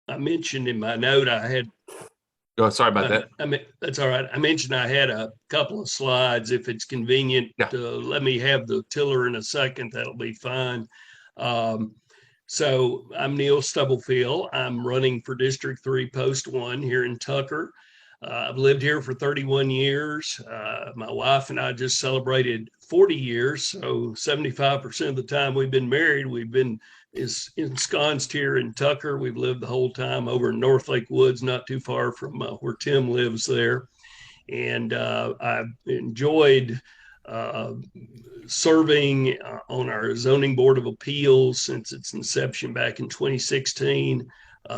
I mentioned in my note I had. Oh, sorry about that. I mean, that's all right. I mentioned I had a couple of slides. If it's convenient, Yeah. let me have the tiller in a second. That'll be fine. Um, so I'm Neal Stubblefield. I'm running for District 3 Post 1 here in Tucker. I've lived here for 31 years. My wife and I just celebrated 40 years. So 75% of the time we've been married, we've been is ensconced here in Tucker. We've lived the whole time over in North Lake Woods, not too far from where Tim lives there. And I've enjoyed uh, serving on our zoning board of appeals since its inception back in 2016.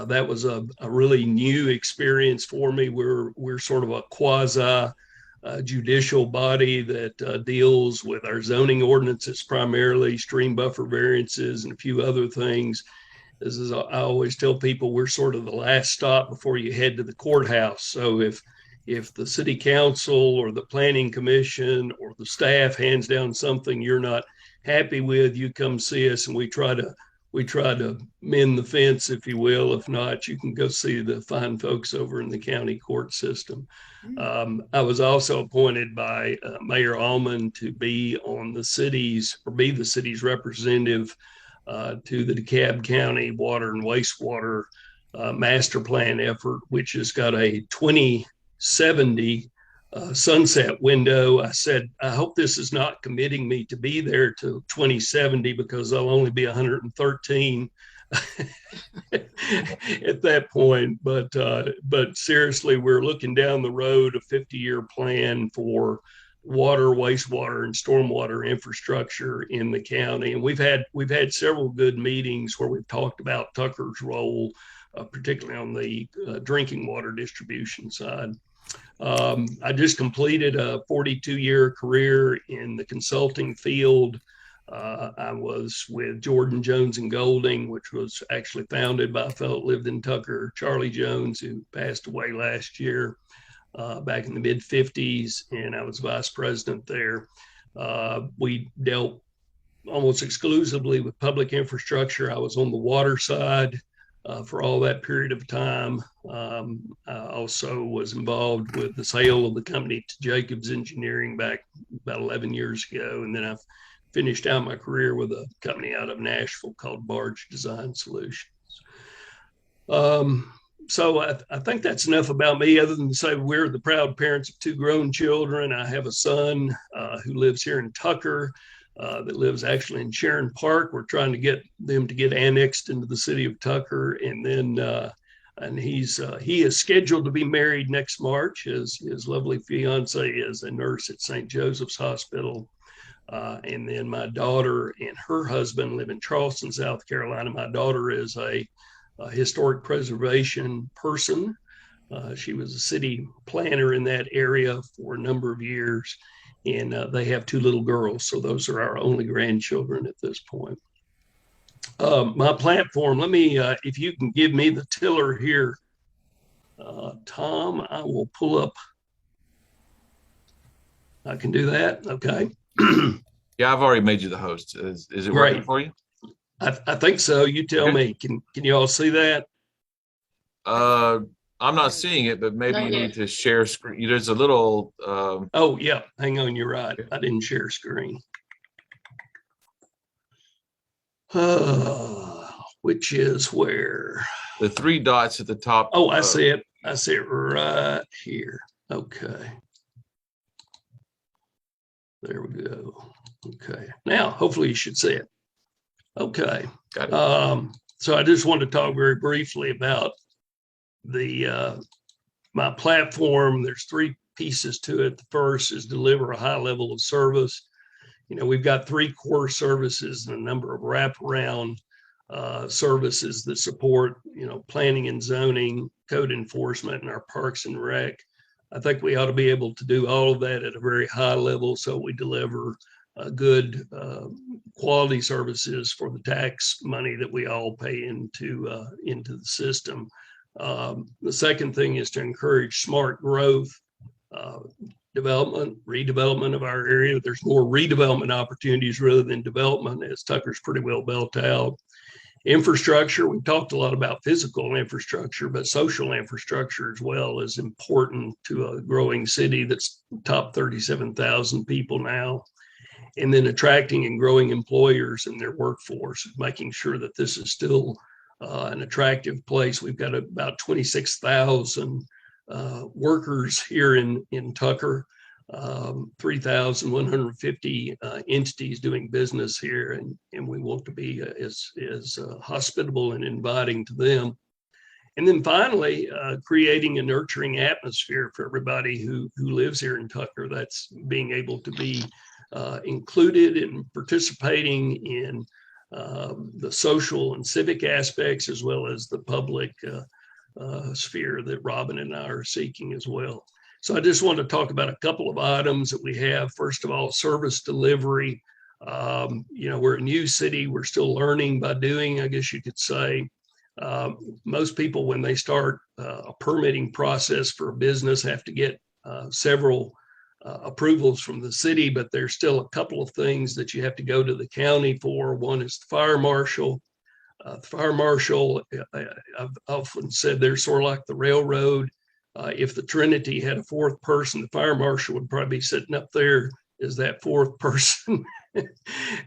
That was a really new experience for me. We're sort of a quasi judicial body that deals with our zoning ordinances, primarily stream buffer variances and a few other things. This is, I always tell people, we're sort of the last stop before you head to the courthouse. So if the city council or the planning commission or the staff hands down something you're not happy with, you come see us and we try to mend the fence, if you will. If not, you can go see the fine folks over in the county court system. I was also appointed by Mayor Allman to be on the city's, or be the city's representative to the DeKalb County Water and Wastewater Master Plan effort, which has got a 2070 sunset window. I said, I hope this is not committing me to be there to 2070 because I'll only be 113 at that point. But seriously, we're looking down the road a 50-year plan for water, wastewater, and stormwater infrastructure in the county. And we've had several good meetings where we've talked about Tucker's role, particularly on the drinking water distribution side. I just completed a 42-year career in the consulting field. I was with Jordan, Jones, and Golding, which was actually founded by a fellow that lived in Tucker, Charlie Jones, who passed away last year back in the mid 50s, and I was vice president there. We dealt almost exclusively with public infrastructure. I was on the water side for all that period of time. I also was involved with the sale of the company to Jacobs Engineering back about 11 years ago. And then I've finished out my career with a company out of Nashville called Barge Design Solutions. So I think that's enough about me, other than to say we're the proud parents of two grown children. I have a son who lives here in Tucker, that lives actually in Sharon Park. We're trying to get them to get annexed into the city of Tucker. And then he is scheduled to be married next March. His lovely fiance is a nurse at St. Joseph's Hospital. And then my daughter and her husband live in Charleston, South Carolina. My daughter is a historic preservation person. She was a city planner in that area for a number of years, and they have two little girls. So those are our only grandchildren at this point. My platform, let me, if you can give me the tiller here, Tom, I will pull up. I can do that. Okay. Yeah, I've already made you the host. Is it Great. working for you? I think so. You tell me. Can you all see that? I'm not seeing it, but maybe you need to share screen. There's a little. Oh yeah, hang on. You're right. I didn't share screen. Which is where? The three dots at the top. Oh, I see it. I see it right here. Okay. There we go. Okay. Now, hopefully you should see it. Okay. Got it. So I just want to talk very briefly about the my platform. There's three pieces to it. The first is deliver a high level of service. You know, we've got three core services and a number of wraparound services that support, you know, planning and zoning, code enforcement, and our parks and rec. I think we ought to be able to do all of that at a very high level so we deliver good quality services for the tax money that we all pay into the system. The second thing is to encourage smart growth, development, redevelopment of our area. There's more redevelopment opportunities rather than development, as Tucker's pretty well built out. Infrastructure, we've talked a lot about physical infrastructure, but social infrastructure as well is important to a growing city that's top 37,000 people now. And then attracting and growing employers in their workforce, making sure that this is still an attractive place. We've got about 26,000 workers here in Tucker, 3,150 entities doing business here, and we want to be as hospitable and inviting to them. And then finally, creating a nurturing atmosphere for everybody who lives here in Tucker. That's being able to be included and participating in the social and civic aspects, as well as the public sphere that Robin and I are seeking as well. So I just want to talk about a couple of items that we have. First of all, service delivery. We're a new city. We're still learning by doing, I guess you could say. Most people, when they start a permitting process for a business, have to get several approvals from the city, but there's still a couple of things that you have to go to the county for. One is the fire marshal. The fire marshal, I've often said they're sort of like the railroad. If the Trinity had a fourth person, the fire marshal would probably be sitting up there as that fourth person.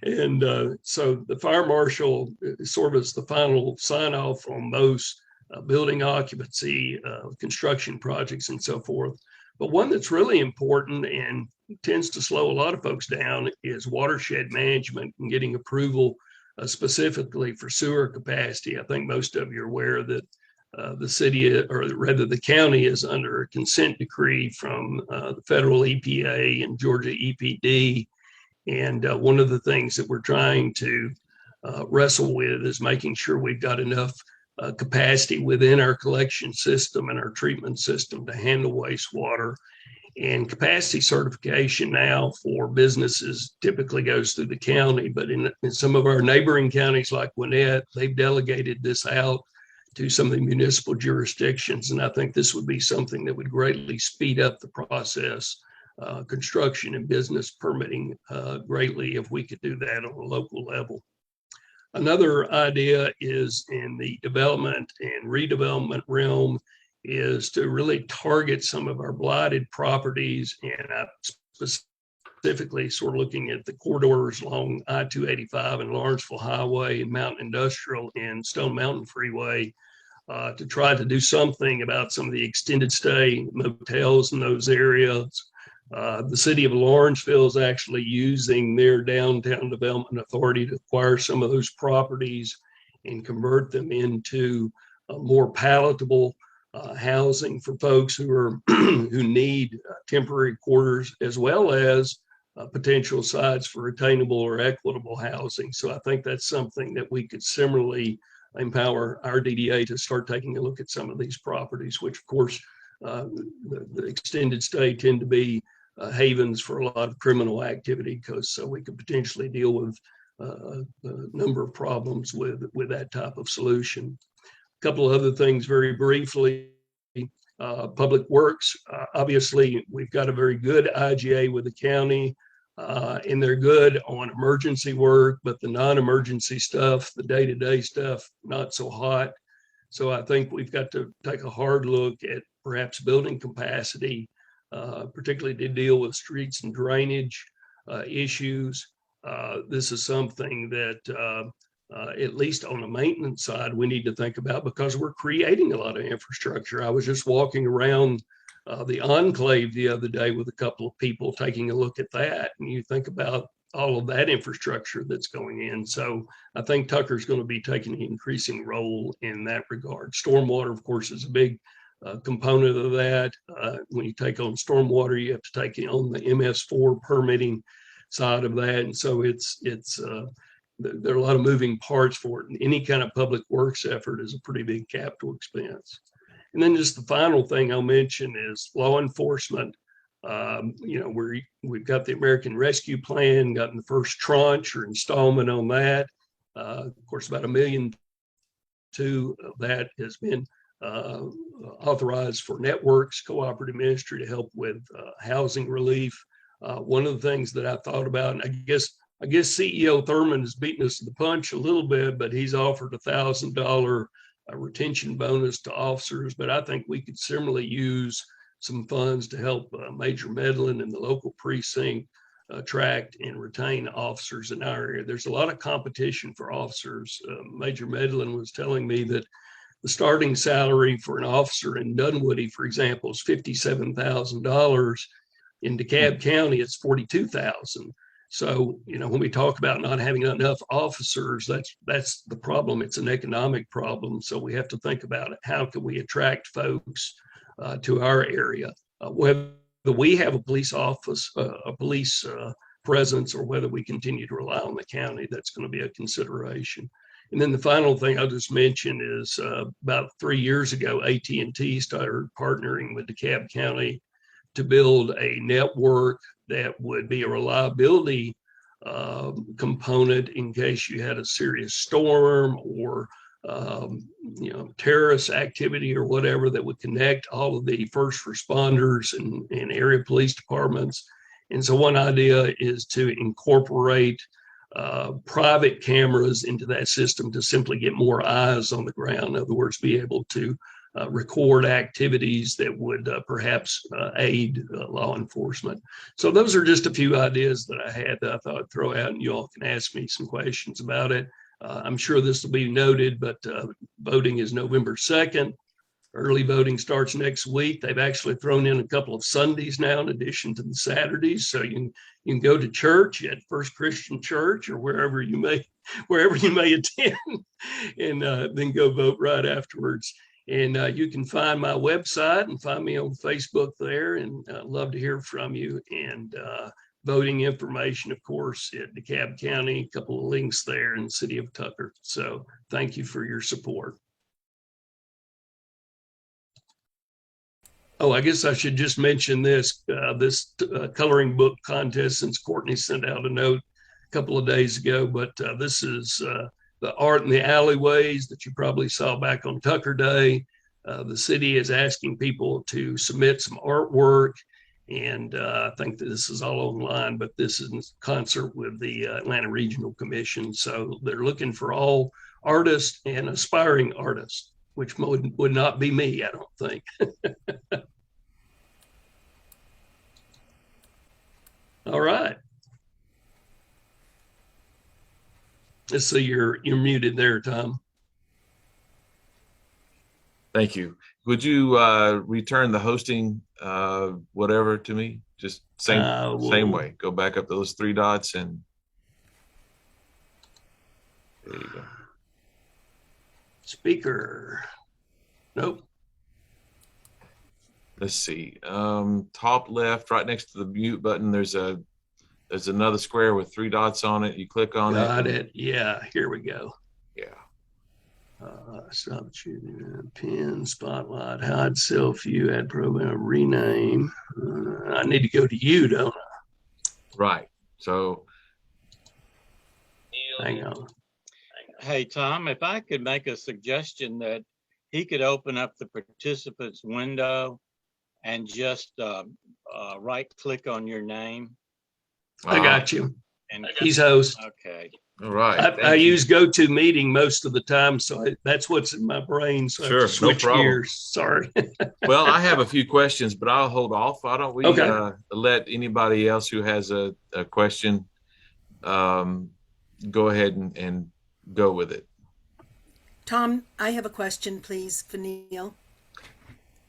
And so the fire marshal sort of is the final sign off on most building occupancy, construction projects, and so forth. But one that's really important and tends to slow a lot of folks down is watershed management and getting approval specifically for sewer capacity. I think most of you are aware that the city, or rather the county, is under a consent decree from the federal EPA and Georgia EPD. And one of the things that we're trying to wrestle with is making sure we've got enough capacity within our collection system and our treatment system to handle wastewater. And capacity certification now for businesses typically goes through the county, but in some of our neighboring counties like Gwinnett, they've delegated this out to some of the municipal jurisdictions. And I think this would be something that would greatly speed up the process, construction and business permitting greatly, if we could do that on a local level. Another idea is in the development and redevelopment realm is to really target some of our blighted properties, and specifically sort of looking at the corridors along I-285 and Lawrenceville Highway and Mountain Industrial and Stone Mountain Freeway to try to do something about some of the extended stay motels in those areas. The city of Lawrenceville is actually using their downtown development authority to acquire some of those properties and convert them into more palatable housing for folks who need temporary quarters, as well as potential sites for attainable or equitable housing. So I think that's something that we could similarly empower our DDA to start taking a look at some of these properties, which of course the extended stay tend to be havens for a lot of criminal activity, so we could potentially deal with a number of problems with that type of solution. A couple of other things very briefly. Public Works, obviously we've got a very good IGA with the county, and they're good on emergency work, but the non-emergency stuff, the day-to-day stuff, not so hot. So I think we've got to take a hard look at perhaps building capacity, particularly to deal with streets and drainage issues. This is something that at least on the maintenance side, we need to think about, because we're creating a lot of infrastructure. I was just walking around the Enclave the other day with a couple of people taking a look at that, and you think about all of that infrastructure that's going in. So I think Tucker's going to be taking an increasing role in that regard. Stormwater, of course, is a big component of that. When you take on stormwater, you have to take on the MS4 permitting side of that, and so there are a lot of moving parts for it. And any kind of public works effort is a pretty big capital expense. And then just the final thing I'll mention is law enforcement. We've got the American Rescue Plan, gotten the first tranche or installment on that. Of course, about $1.2 million of that has been authorized for networks, cooperative ministry to help with housing relief. One of the things that I thought about, and I guess I guess CEO Thurman is beating us to the punch a little bit, but he's offered $1,000 retention bonus to officers. But I think we could similarly use some funds to help Major Medlin and the local precinct attract and retain officers in our area. There's a lot of competition for officers. Major Medlin was telling me that the starting salary for an officer in Dunwoody, for example, is $57,000. In DeKalb County, it's $42,000. So, when we talk about not having enough officers, that's the problem. It's an economic problem. So we have to think about it. How can we attract folks to our area? Whether we have a police office, a police presence, or whether we continue to rely on the county, that's going to be a consideration. And then the final thing I'll just mention is about 3 years ago, AT&T started partnering with DeKalb County to build a network that would be a reliability component in case you had a serious storm or terrorist activity or whatever, that would connect all of the first responders and area police departments. And so one idea is to incorporate private cameras into that system to simply get more eyes on the ground. In other words, be able to record activities that would perhaps aid law enforcement. So those are just a few ideas that I had that I thought I'd throw out, and you all can ask me some questions about it. I'm sure this will be noted, but voting is November 2nd. Early voting starts next week. They've actually thrown in a couple of Sundays now in addition to the Saturdays. So you can go to church at First Christian Church or wherever you may attend, and then go vote right afterwards. And you can find my website and find me on Facebook there, and love to hear from you. And voting information, of course, at DeKalb County, a couple of links there in the city of Tucker. So thank you for your support. Oh, I guess I should just mention this coloring book contest, since Courtney sent out a note a couple of days ago, but this is the art in the alleyways that you probably saw back on Tucker Day. The city is asking people to submit some artwork, and I think that this is all online, but this is in concert with the Atlanta Regional Commission. So they're looking for all artists and aspiring artists, which would not be me, I don't think. All right. Let's see, you're muted there, Tom. Thank you. Would you return the hosting whatever to me? Just same way. Go back up those three dots and there you go. Speaker. Nope. Let's see. Top left, right next to the mute button, there's another square with three dots on it. You click on it. Got it. Yeah, here we go. Yeah. Stop shooting, pin, spotlight, hide self-view, add program, rename. I need to go to you, don't I? Right. So. Hang on. Hey, Tom, if I could make a suggestion that he could open up the participants window and just right click on your name. I got you. And he's host. Okay. All right. I use GoToMeeting most of the time, so that's what's in my brain. So sure, I have to switch no problem. gears. Sorry. Well, I have a few questions, but I'll hold off. Why don't we let anybody else who has a question go ahead and go with it. Tom, I have a question, please, for Neal.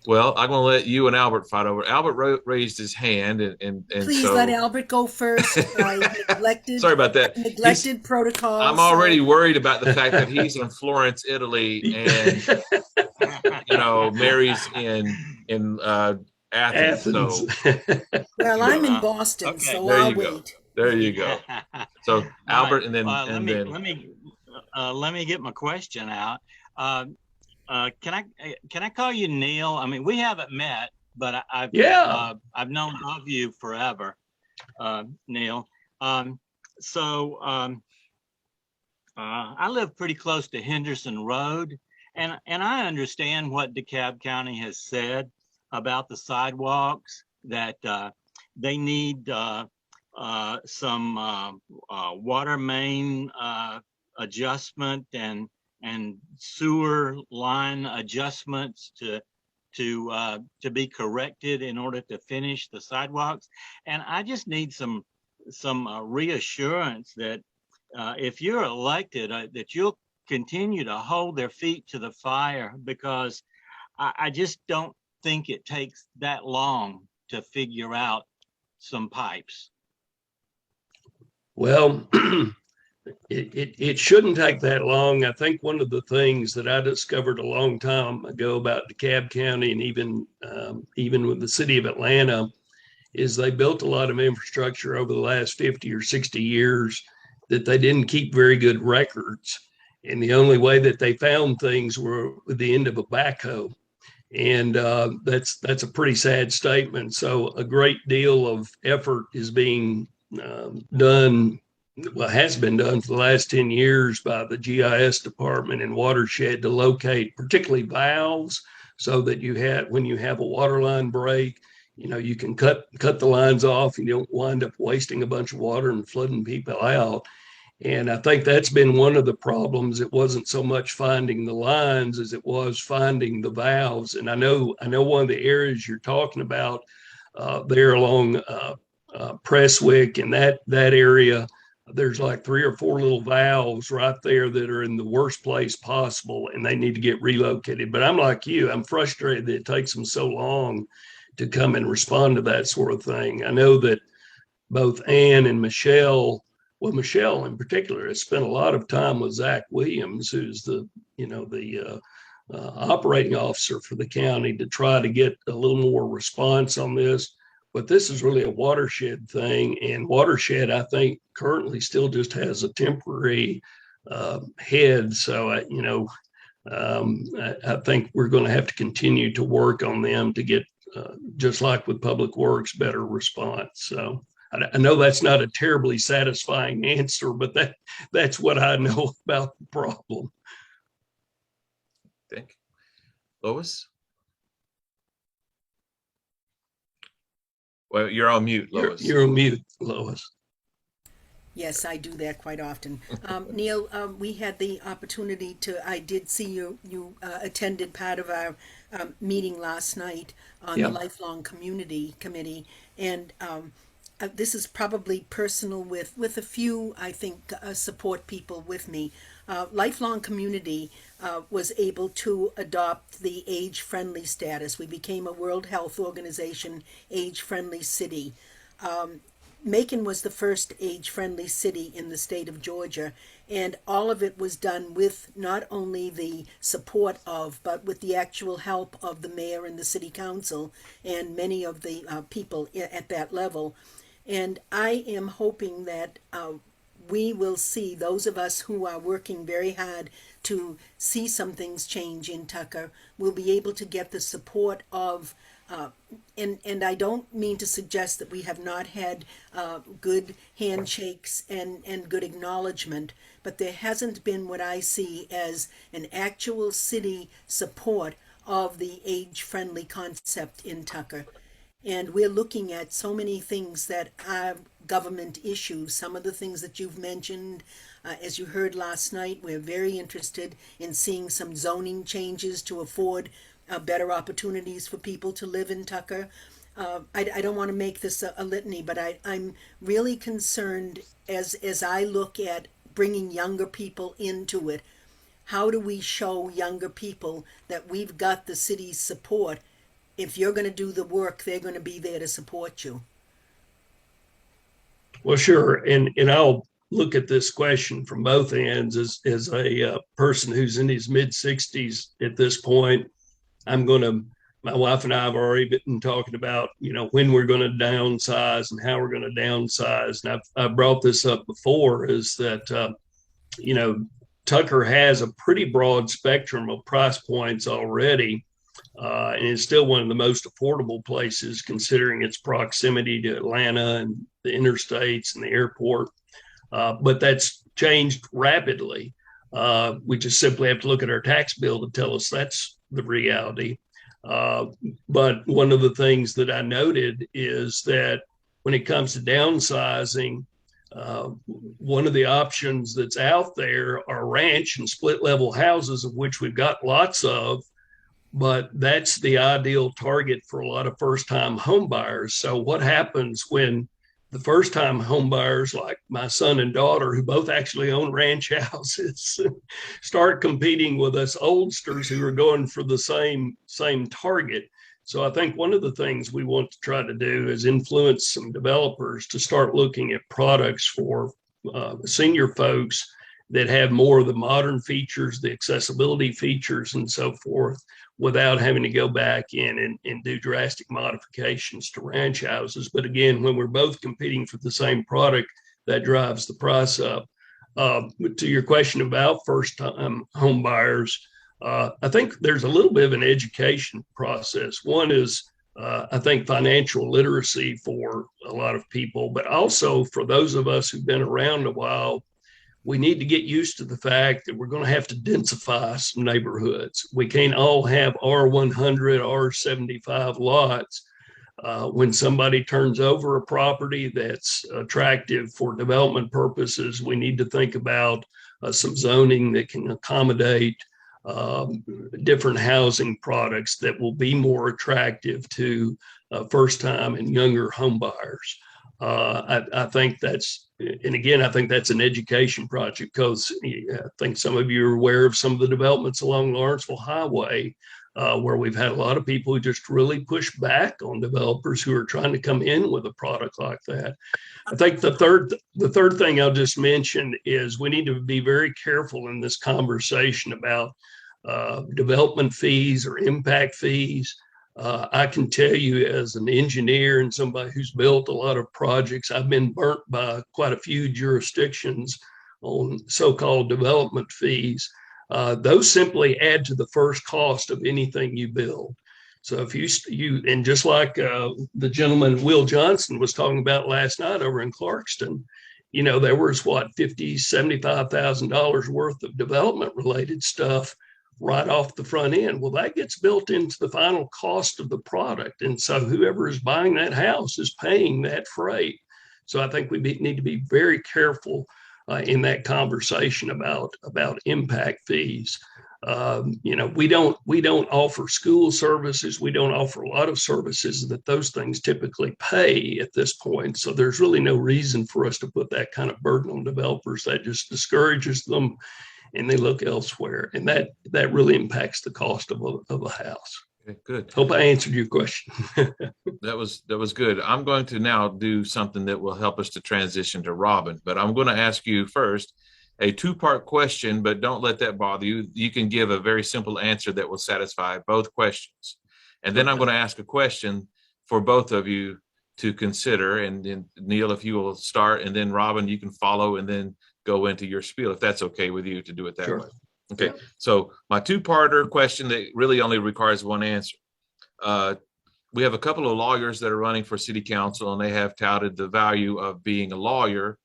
Well, I'm going to let you and Albert fight over. Albert raised his hand, and please so, let Albert go first. I neglected. Sorry about that. Neglected protocol. I'm already worried about the fact that he's in Florence, Italy, and Mary's in Athens. So. Well, I'm in Boston, okay. So there I'll you wait. Go. There you go. So Albert, and then let me get my question out. Can I call you Neal? I mean, we haven't met, but I've known of you forever, Neal. I live pretty close to Henderson Road, and I understand what DeKalb County has said about the sidewalks, that they need some water main adjustment and sewer line adjustments to be corrected in order to finish the sidewalks. And I just need some reassurance that if you're elected, that you'll continue to hold their feet to the fire, because I just don't think it takes that long to figure out some pipes. Well, it shouldn't take that long. I think one of the things that I discovered a long time ago about DeKalb County, and even with the city of Atlanta, is they built a lot of infrastructure over the last 50 or 60 years that they didn't keep very good records. And the only way that they found things were with the end of a backhoe. And that's a pretty sad statement. So a great deal of effort is being done, well, has been done for the last 10 years by the GIS department and watershed to locate particularly valves, so that when you have a water line break, you can cut the lines off and you don't wind up wasting a bunch of water and flooding people out. And I think that's been one of the problems. It wasn't so much finding the lines as it was finding the valves. And I know one of the areas you're talking about there along Presswick and that area, there's like 3 or 4 little valves right there that are in the worst place possible, and they need to get relocated. But I'm like you, I'm frustrated that it takes them so long to come and respond to that sort of thing. I know that both Ann and Michelle in particular has spent a lot of time with Zach Williams, who's the operating officer for the county, to try to get a little more response on this. But this is really a watershed thing, and watershed, I think, currently still just has a temporary head. So I think we're going to have to continue to work on them to get, just like with Public Works, better response. So I know that's not a terribly satisfying answer, but that's what I know about the problem. Thank you. Lois? Well, you're on mute, Lois. You're on mute, Lois. Yes, I do that quite often. Neal, we had the opportunity I did see you attended part of our meeting last night on the Lifelong Community Committee. And this is probably personal with a few, I think, support people with me. Lifelong Community was able to adopt the age-friendly status. We became a World Health Organization age-friendly city. Macon was the first age-friendly city in the state of Georgia, and all of it was done with not only the support of, but with the actual help of the mayor and the city council and many of the people at that level. And I am hoping that we will see, those of us who are working very hard to see some things change in Tucker, will be able to get the support of and I don't mean to suggest that we have not had good handshakes and good acknowledgement, but there hasn't been what I see as an actual city support of the age-friendly concept in Tucker. And we're looking at so many things that are government issues, some of the things that you've mentioned. As you heard last night, we're very interested in seeing some zoning changes to afford better opportunities for people to live in Tucker. I don't want to make this a litany, but I'm really concerned as I look at bringing younger people into it. How do we show younger people that we've got the city's support? If you're going to do the work, they're going to be there to support you. Well, sure. And I'll look at this question from both ends as a person who's in his mid-60s at this point. My wife and I have already been talking about, when we're going to downsize and how we're going to downsize. And I've brought this up before, is that, Tucker has a pretty broad spectrum of price points already. And it's still one of the most affordable places, considering its proximity to Atlanta and the interstates and the airport. But that's changed rapidly. We just simply have to look at our tax bill to tell us that's the reality. But one of the things that I noted is that when it comes to downsizing, one of the options that's out there are ranch and split level houses, of which we've got lots of, but that's the ideal target for a lot of first time home buyers. So what happens when the first time home buyers, like my son and daughter, who both actually own ranch houses, start competing with us oldsters who are going for the same target? So I think one of the things we want to try to do is influence some developers to start looking at products for senior folks that have more of the modern features, the accessibility features, and so forth, without having to go back in and do drastic modifications to ranch houses. But again, when we're both competing for the same product, that drives the price up. To your question about first-time home buyers, I think there's a little bit of an education process. One is, I think, financial literacy for a lot of people, but also for those of us who've been around a while, we need to get used to the fact that we're going to have to densify some neighborhoods. We can't all have R100, R75 lots. When somebody turns over a property that's attractive for development purposes, we need to think about some zoning that can accommodate different housing products that will be more attractive to first-time and younger home buyers. I think that's, and again, I think that's an education project, because I think some of you are aware of some of the developments along Lawrenceville Highway, where we've had a lot of people who just really push back on developers who are trying to come in with a product like that. I think the third thing I'll just mention is we need to be very careful in this conversation about development fees or impact fees. I can tell you, as an engineer and somebody who's built a lot of projects, I've been burnt by quite a few jurisdictions on so-called development fees. Those simply add to the first cost of anything you build. So if you and just like the gentleman Will Johnson was talking about last night over in Clarkston, there was what, $50,000, $75,000 worth of development related stuff right off the front end. Well, that gets built into the final cost of the product. And so whoever is buying that house is paying that freight. So I think we need to be very careful in that conversation about impact fees. We don't offer school services. We don't offer a lot of services that those things typically pay at this point. So there's really no reason for us to put that kind of burden on developers. That just discourages them, and they look elsewhere, and that really impacts the cost of a house. Okay, good. Hope I answered your question. That was good. I'm going to now do something that will help us to transition to Robin, but I'm going to ask you first a two-part question, but don't let that bother you. You can give a very simple answer that will satisfy both questions. And then I'm going to ask a question for both of you to consider. And then Neal, if you will start, and then Robin, you can follow and then go into your spiel, if that's okay with you to do it that way. Okay, yeah. So my two-parter question that really only requires one answer. We have a couple of lawyers that are running for city council, and they have touted the value of being a lawyer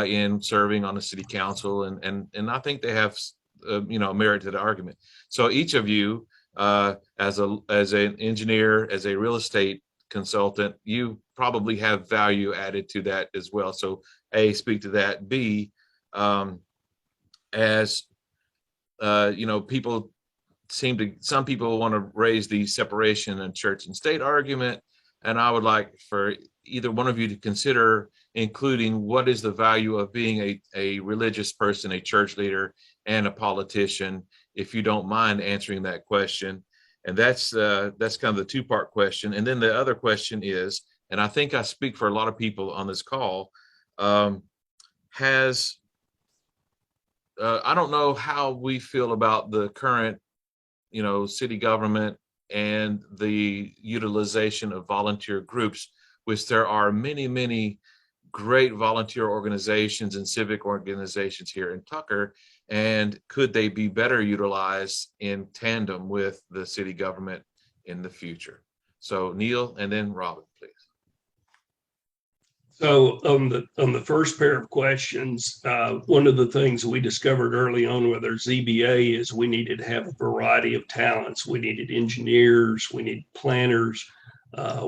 in serving on the city council, and I think they have merit to the argument. So each of you, as an engineer, as a real estate consultant, you probably have value added to that as well. So A, speak to that. B, people some people want to raise the separation of church and state argument, and I would like for either one of you to consider including what is the value of being a religious person, a church leader, and a politician, if you don't mind answering that question. And that's kind of the two-part question. And then the other question is, and I think I speak for a lot of people on this call, I don't know how we feel about the current, city government and the utilization of volunteer groups, which there are many, many great volunteer organizations and civic organizations here in Tucker. And could they be better utilized in tandem with the city government in the future? So Neal, and then Robin, please. So on the first pair of questions, one of the things we discovered early on with our ZBA is we needed to have a variety of talents. We needed engineers, we need planners.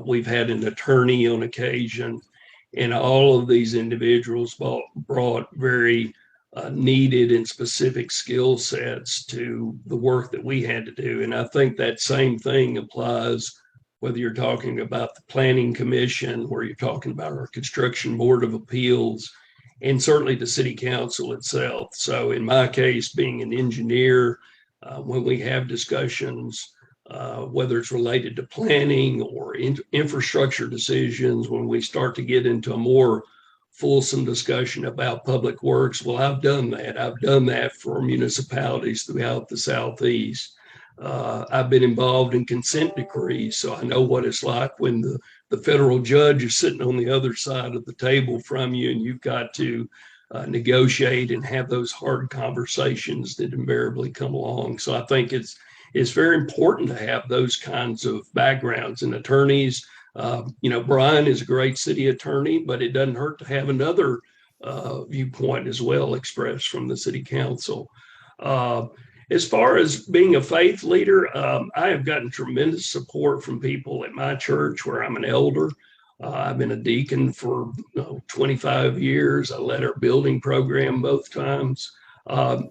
We've had an attorney on occasion. And all of these individuals brought very needed and specific skill sets to the work that we had to do. And I think that same thing applies whether you're talking about the Planning Commission, where you're talking about our Construction Board of Appeals, and certainly the City Council itself. So in my case, being an engineer, when we have discussions, whether it's related to planning or infrastructure decisions, when we start to get into a more fulsome discussion about public works, well, I've done that. I've done that for municipalities throughout the Southeast. I've been involved in consent decrees, so I know what it's like when the federal judge is sitting on the other side of the table from you, and you've got to negotiate and have those hard conversations that invariably come along. So I think it's very important to have those kinds of backgrounds. And attorneys, Brian is a great city attorney, but it doesn't hurt to have another viewpoint as well expressed from the city council. As far as being a faith leader, I have gotten tremendous support from people at my church where I'm an elder. I've been a deacon for 25 years. I led our building program both times.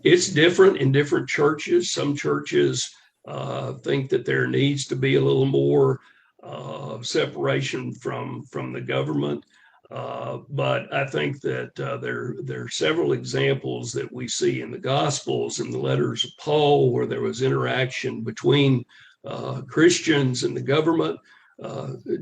It's different in different churches. Some churches think that there needs to be a little more separation from the government. But I think that there are several examples that we see in the Gospels and the letters of Paul where there was interaction between Christians and the government.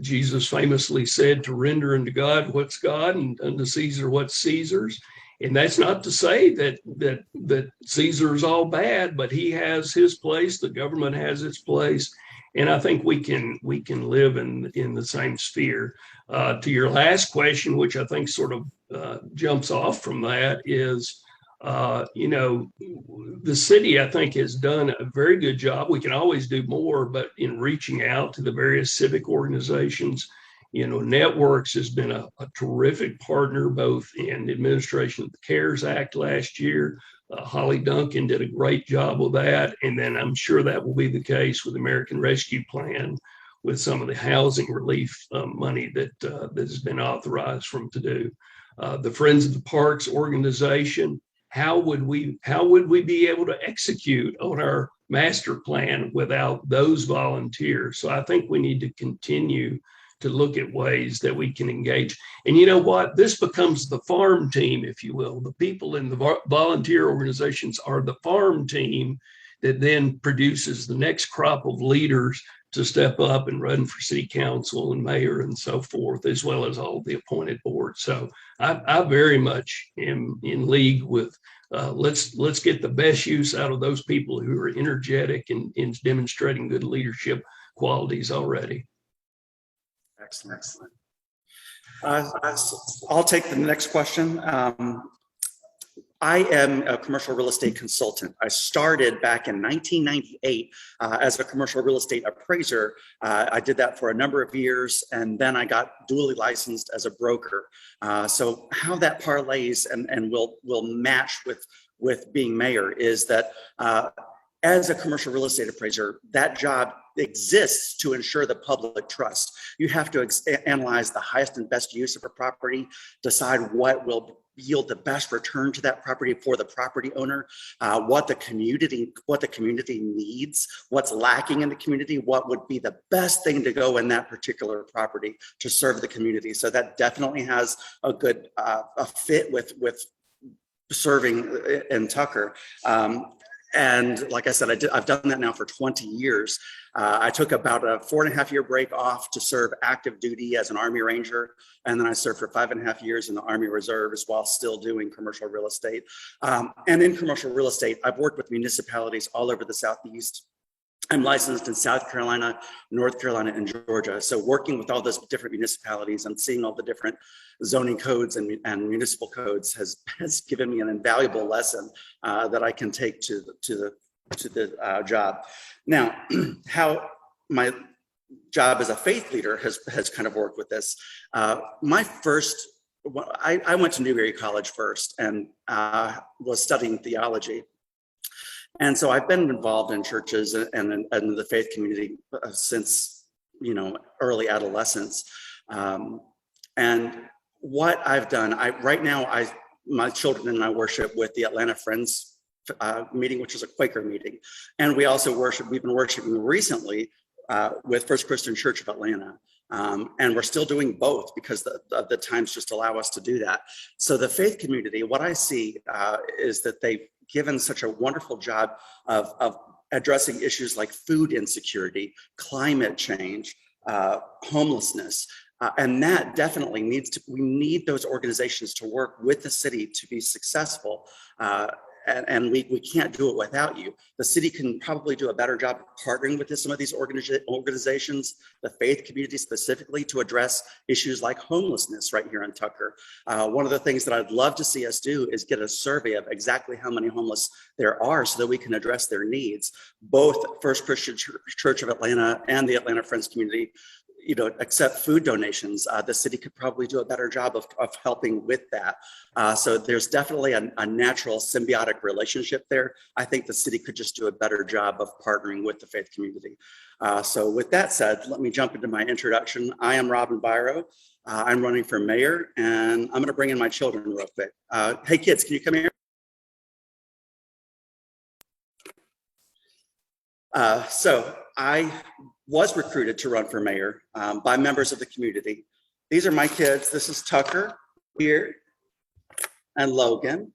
Jesus famously said to render unto God what's God and unto Caesar what's Caesar's. And that's not to say that Caesar is all bad, but he has his place. The government has its place. And I think we can live in the same sphere. To your last question, which I think sort of jumps off from that, is, the city, I think, has done a very good job. We can always do more, but in reaching out to the various civic organizations, Networks has been a terrific partner, both in administration of the CARES Act last year. Holly Duncan did a great job with that. And then I'm sure that will be the case with American Rescue Plan, with some of the housing relief money that has been authorized from to do. The Friends of the Parks organization, how would we be able to execute on our master plan without those volunteers? So I think we need to continue to look at ways that we can engage. And you know what? This becomes the farm team, if you will. The people in the volunteer organizations are the farm team that then produces the next crop of leaders to step up and run for city council and mayor and so forth, as well as all the appointed boards. So I very much am in league with let's get the best use out of those people who are energetic and demonstrating good leadership qualities already. Excellent. I'll take the next question. I am a commercial real estate consultant. I started back in 1998 as a commercial real estate appraiser. I did that for a number of years, and then I got dually licensed as a broker. So how that parlays and will match with being mayor is that as a commercial real estate appraiser, that job exists to ensure the public trust. You have to analyze the highest and best use of a property, decide what will yield the best return to that property for the property owner, what the community needs, what's lacking in the community, what would be the best thing to go in that particular property to serve the community. So that definitely has a good a fit with serving in Tucker. And like I said, I've done that now for 20 years. I took about a 4.5-year break off to serve active duty as an Army Ranger. And then I served for 5.5 years in the Army Reserves while still doing commercial real estate. And in commercial real estate, I've worked with municipalities all over the Southeast. I'm licensed in South Carolina, North Carolina, and Georgia. So working with all those different municipalities and seeing all the different zoning codes and municipal codes has given me an invaluable lesson that I can take to the job. Now, how my job as a faith leader has kind of worked with this. I went to Newberry College first and was studying theology. And so I've been involved in churches and in the faith community since, early adolescence. And what I've done, right now, my children and I worship with the Atlanta Friends meeting, which is a Quaker meeting. And we also we've been worshiping recently with First Christian Church of Atlanta. And we're still doing both because the times just allow us to do that. So the faith community, what I see is that they've given such a wonderful job of addressing issues like food insecurity, climate change, homelessness. And that definitely we need those organizations to work with the city to be successful. And we can't do it without you. The city can probably do a better job of partnering with some of these organizations, the faith community specifically, to address issues like homelessness right here in Tucker. One of the things that I'd love to see us do is get a survey of exactly how many homeless there are so that we can address their needs. Both First Christian Church of Atlanta and the Atlanta Friends community, accept food donations. The city could probably do a better job of helping with that. So there's definitely a natural symbiotic relationship there. I think the city could just do a better job of partnering with the faith community. So with that said, let me jump into my introduction. I am Robin Biro. I'm running for mayor, and I'm going to bring in my children real quick. Hey kids, can you come here? So I was recruited to run for mayor by members of the community. These are my kids. This is Tucker here and Logan.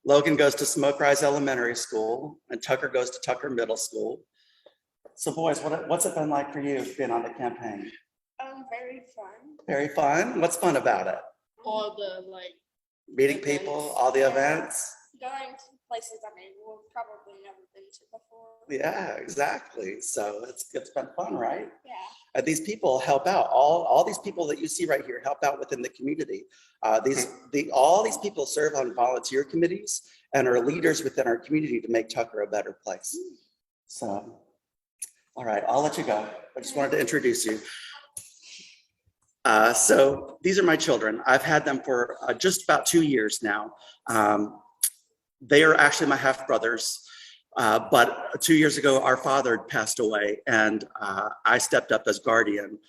Logan goes to Smoke Rise Elementary School and Tucker goes to Tucker Middle School. So boys, what's it been like for you being on the campaign? Very fun. Very fun? What's fun about it? All the meeting people, all the events. Going to places we've probably never been to before. Yeah, exactly. So it's been fun, right? Yeah. And these people help out. All these people that you see right here help out within the community. All these people serve on volunteer committees and are leaders within our community to make Tucker a better place. So, all right, I'll let you go. I just wanted to introduce you. So these are my children. I've had them for just about 2 years now. They are actually my half brothers. But 2 years ago, our father passed away, and I stepped up as guardian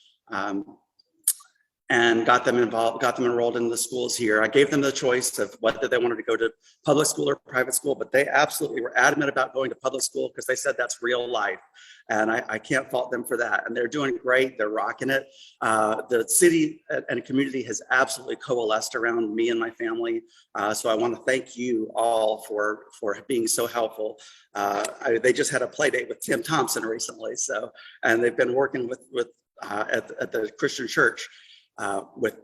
and got them enrolled in the schools here. I gave them the choice of whether they wanted to go to public school or private school, but they absolutely were adamant about going to public school because they said that's real life. And I can't fault them for that. And they're doing great. They're rocking it. The city and community has absolutely coalesced around me and my family. So I want to thank you all for being so helpful. They just had a play date with Tim Thompson recently. And they've been working at the Christian church with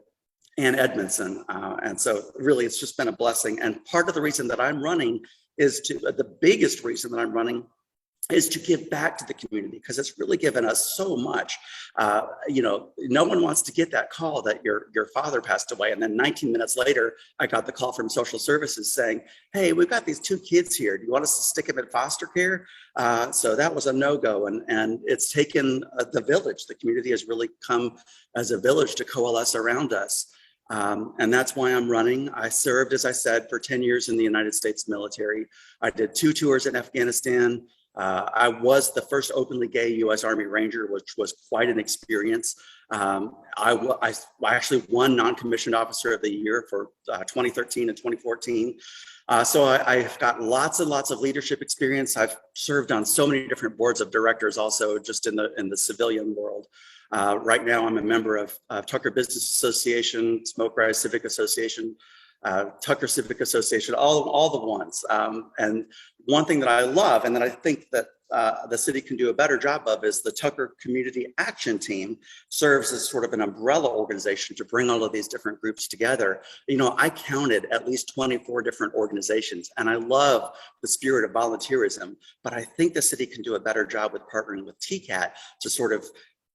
Edmondson. And so really it's just been a blessing. And part of the reason that I'm running the biggest reason that I'm running is to give back to the community, because it's really given us so much. No one wants to get that call that your father passed away. And then 19 minutes later, I got the call from social services saying, hey, we've got these 2 kids here. Do you want us to stick them in foster care? So that was a no-go. And it's taken the village. The community has really come as a village to coalesce around us. And that's why I'm running. I served, as I said, for 10 years in the United States military. I did 2 tours in Afghanistan. I was the first openly gay U.S. Army Ranger, which was quite an experience. I actually won Non-Commissioned Officer of the Year for 2013 and 2014. So I've got lots and lots of leadership experience. I've served on so many different boards of directors, also just in the civilian world. Right now, I'm a member of Tucker Business Association, Smoke Rise Civic Association, Tucker Civic Association, all the ones. And one thing that I love and that I think that the city can do a better job of is the Tucker Community Action Team serves as sort of an umbrella organization to bring all of these different groups together. I counted at least 24 different organizations, and I love the spirit of volunteerism, but I think the city can do a better job with partnering with TCAT to sort of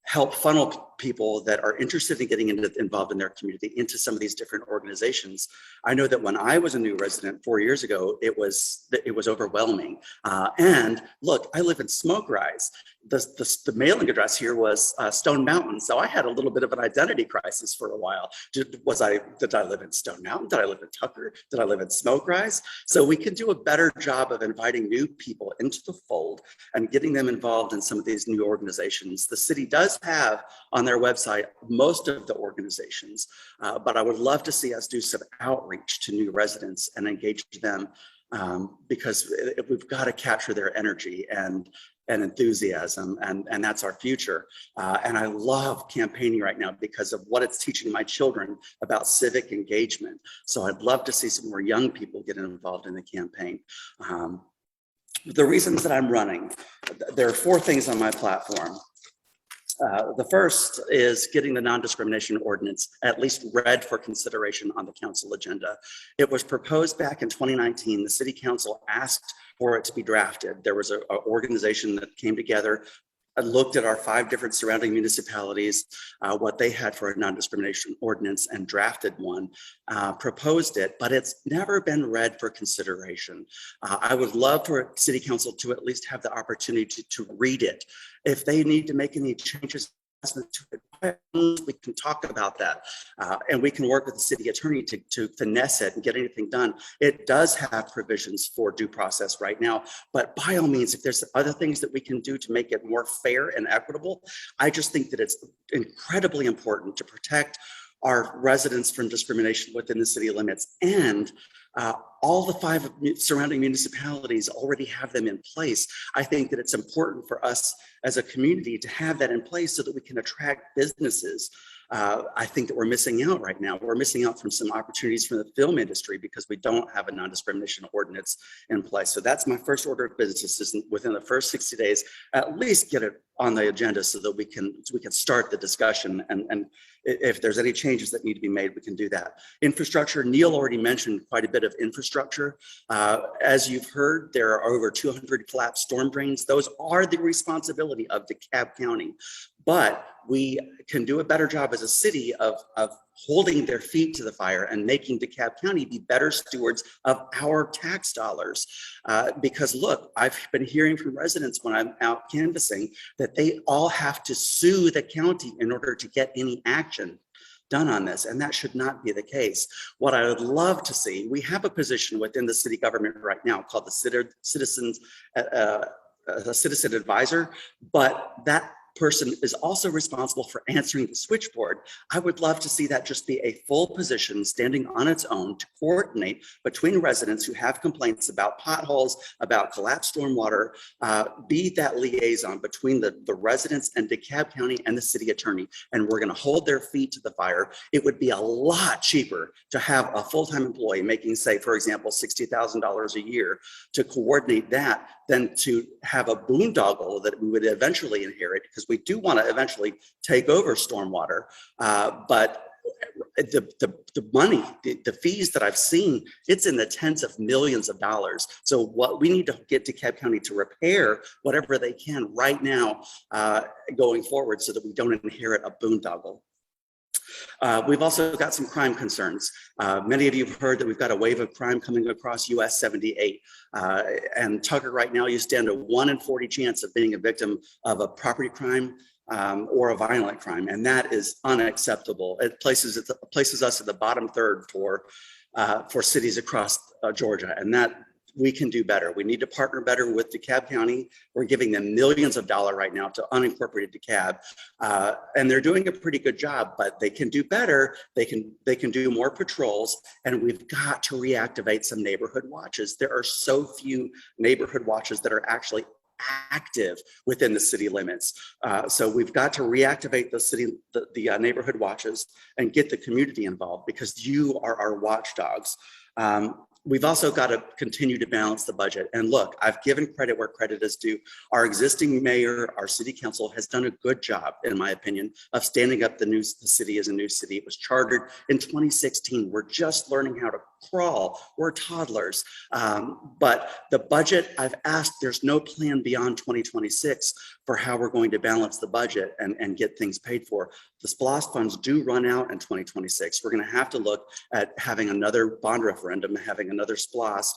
help funnel people that are interested in getting involved in their community into some of these different organizations. I know that when I was a new resident 4 years ago, it was overwhelming. And look, I live in Smoke Rise. the mailing address here was Stone Mountain. So I had a little bit of an identity crisis for a while. Did I live in Stone Mountain? Did I live in Tucker? Did I live in Smoke Rise? So we can do a better job of inviting new people into the fold and getting them involved in some of these new organizations. The city does have on their website most of the organizations, but I would love to see us do some outreach to new residents and engage them, because we've got to capture their energy and enthusiasm, and that's our future. And I love campaigning right now because of what it's teaching my children about civic engagement. So I'd love to see some more young people get involved in the campaign. The reasons that I'm running, there are 4 things on my platform. The first is getting the non-discrimination ordinance at least read for consideration on the council agenda. It was proposed back in 2019. The city council asked for it to be drafted. There was an organization that came together, looked at our 5 different surrounding municipalities, what they had for a non-discrimination ordinance, and drafted one, proposed it, but it's never been read for consideration. I would love for city council to at least have the opportunity to read it. If they need to make any changes to it, we can talk about that, and we can work with the city attorney to finesse it and get anything done. It does have provisions for due process right now, but by all means, if there's other things that we can do to make it more fair and equitable, I just think that it's incredibly important to protect our residents from discrimination within the city limits. And all the 5 surrounding municipalities already have them in place. I think that it's important for us as a community to have that in place so that we can attract businesses. I think that we're missing out right now. We're missing out from some opportunities from the film industry because we don't have a non-discrimination ordinance in place. So that's my first order of business, is within the first 60 days, at least get it on the agenda so that we can start the discussion. And if there's any changes that need to be made, we can do that. Infrastructure, Neal already mentioned quite a bit of infrastructure. As you've heard, there are over 200 collapsed storm drains. Those are the responsibility of DeKalb County. But we can do a better job as a city of holding their feet to the fire and making DeKalb County be better stewards of our tax dollars. Because look, I've been hearing from residents when I'm out canvassing that they all have to sue the county in order to get any action done on this, and that should not be the case. What I would love to see, we have a position within the city government right now called the citizen advisor, but that person is also responsible for answering the switchboard. I would love to see that just be a full position standing on its own to coordinate between residents who have complaints about potholes, about collapsed stormwater, be that liaison between the residents and DeKalb County and the city attorney. And we're going to hold their feet to the fire. It would be a lot cheaper to have a full-time employee making, say, for example, $60,000 a year to coordinate that than to have a boondoggle that we would eventually inherit, because we do want to eventually take over stormwater. But the money, the fees that I've seen, it's in the tens of millions of dollars. So what we need to get DeKalb County to repair whatever they can right now going forward so that we don't inherit a boondoggle. We've also got some crime concerns. Many of you have heard that we've got a wave of crime coming across US 78. And Tucker, right now, you stand a 1 in 40 chance of being a victim of a property crime or a violent crime. And that is unacceptable. It places us in the bottom third for cities across Georgia. And that we can do better. We need to partner better with DeKalb County. We're giving them millions of dollars right now to unincorporated DeKalb, and they're doing a pretty good job. But they can do better. They can do more patrols, and we've got to reactivate some neighborhood watches. There are so few neighborhood watches that are actually active within the city limits. So we've got to reactivate the neighborhood watches and get the community involved, because you are our watchdogs. We've also got to continue to balance the budget. And look, I've given credit where credit is due. Our existing mayor, our city council has done a good job, in my opinion, of standing up the city as a new city. It was chartered in 2016. We're just learning how to crawl. We're toddlers. But the budget, I've asked, there's no plan beyond 2026 for how we're going to balance the budget and get things paid for. The SPLOST funds do run out in 2026. We're going to have to look at having another bond referendum, having another SPLOST,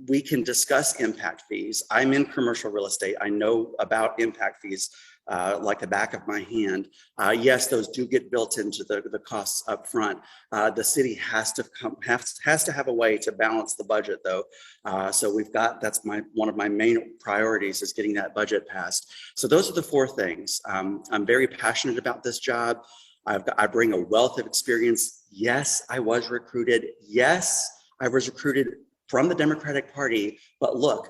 we can discuss impact fees. I'm in commercial real estate. I know about impact fees like the back of my hand. Yes, those do get built into the costs up front. The city has to have a way to balance the budget though. So that's one of my main priorities is getting that budget passed. So those are the four things. I'm very passionate about this job. I bring a wealth of experience. Yes, I was recruited. Yes, I was recruited from the Democratic Party, but look,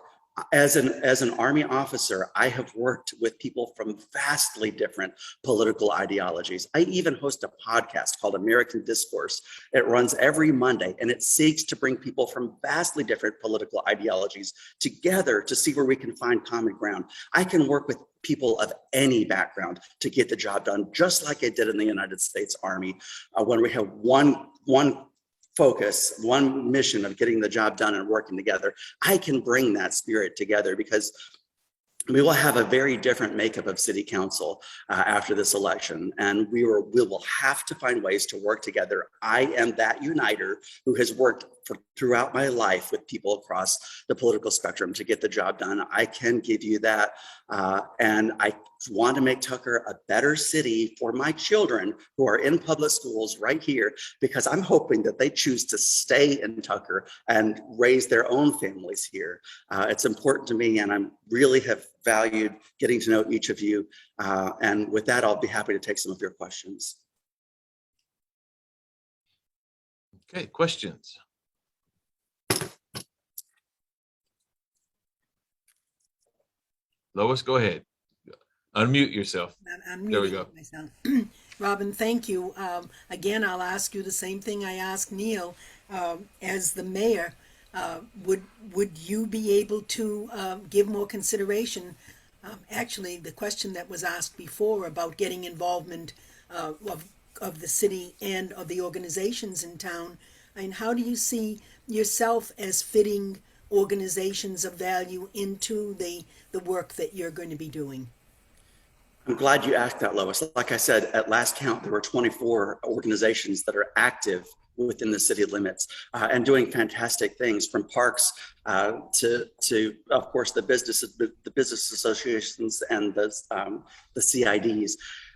as an Army officer, I have worked with people from vastly different political ideologies. I even host a podcast called American Discourse. It runs every Monday, and it seeks to bring people from vastly different political ideologies together to see where we can find common ground. I can work with people of any background to get the job done, just like I did in the United States Army, when we have one focus, one mission of getting the job done and working together. I can bring that spirit together because we will have a very different makeup of city council after this election, and we will have to find ways to work together. I am that uniter who has worked throughout my life with people across the political spectrum to get the job done. I can give you that, and I want to make Tucker a better city for my children who are in public schools right here, because I'm hoping that they choose to stay in Tucker and raise their own families here. It's important to me, and I really have valued getting to know each of you. And with that, I'll be happy to take some of your questions. Okay, questions? Lois, go ahead. Unmute yourself. I'm There we muting go. myself. Robin, thank you. Again, I'll ask you the same thing I asked Neal. As the mayor, would you be able to give more consideration? Actually, the question that was asked before about getting involvement of the city and of the organizations in town, and how do you see yourself as fitting organizations of value into the work that you're going to be doing? I'm glad you asked that, Lois. Like I said, at last count, there were 24 organizations that are active within the city limits and doing fantastic things, from parks to of course the business associations and the CIDs.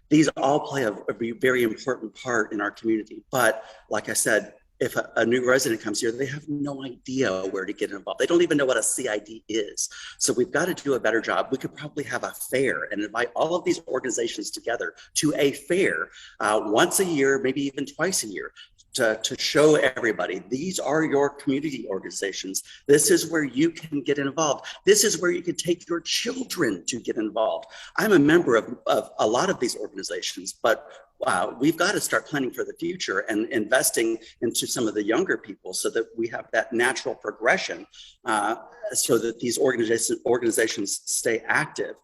These all play a very important part in our community. But like I said, if a new resident comes here, they have no idea where to get involved. They don't even know what a CID is. So we've got to do a better job. We could probably have a fair and invite all of these organizations together to a fair once a year, maybe even twice a year, to show everybody, these are your community organizations. This is where you can get involved. This is where you can take your children to get involved. I'm a member of a lot of these organizations, but we've got to start planning for the future and investing into some of the younger people so that we have that natural progression so that these organizations stay active.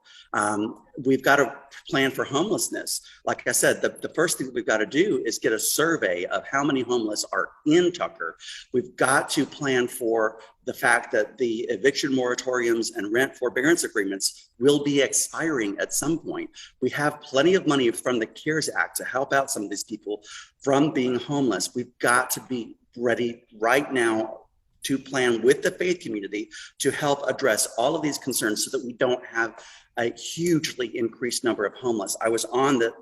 We've got to plan for homelessness. Like I said, the first thing we've got to do is get a survey of how many homeless are in Tucker. We've got to plan for the fact that the eviction moratoriums and rent forbearance agreements will be expiring at some point. We have plenty of money from the CARES Act to help out some of these people from being homeless. We've got to be ready right now to plan with the faith community to help address all of these concerns so that we don't have a hugely increased number of homeless. I was on the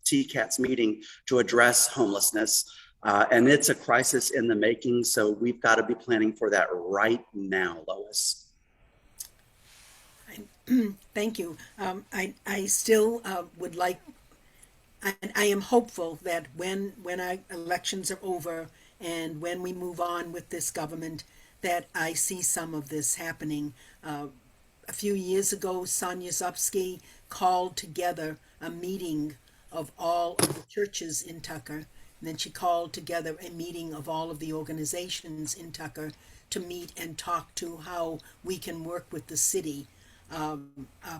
TCATS meeting to address homelessness, and it's a crisis in the making. So we've got to be planning for that right now, Lois. Thank you. I still would like, I am hopeful that when our elections are over and when we move on with this government, that I see some of this happening. A few years ago, Sonia Zupski called together a meeting of all of the churches in Tucker, and then she called together a meeting of all of the organizations in Tucker to meet and talk to how we can work with the city.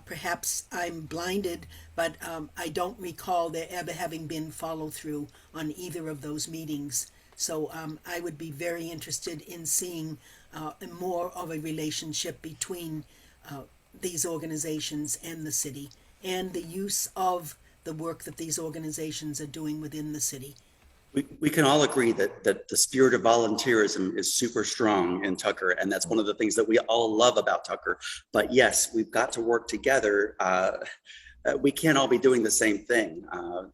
Perhaps I'm blinded, but I don't recall there ever having been follow through on either of those meetings. So I would be very interested in seeing more of a relationship between these organizations and the city, and the use of the work that these organizations are doing within the city. We can all agree that the spirit of volunteerism is super strong in Tucker, and that's one of the things that we all love about Tucker. But yes, we've got to work together. We can't all be doing the same thing.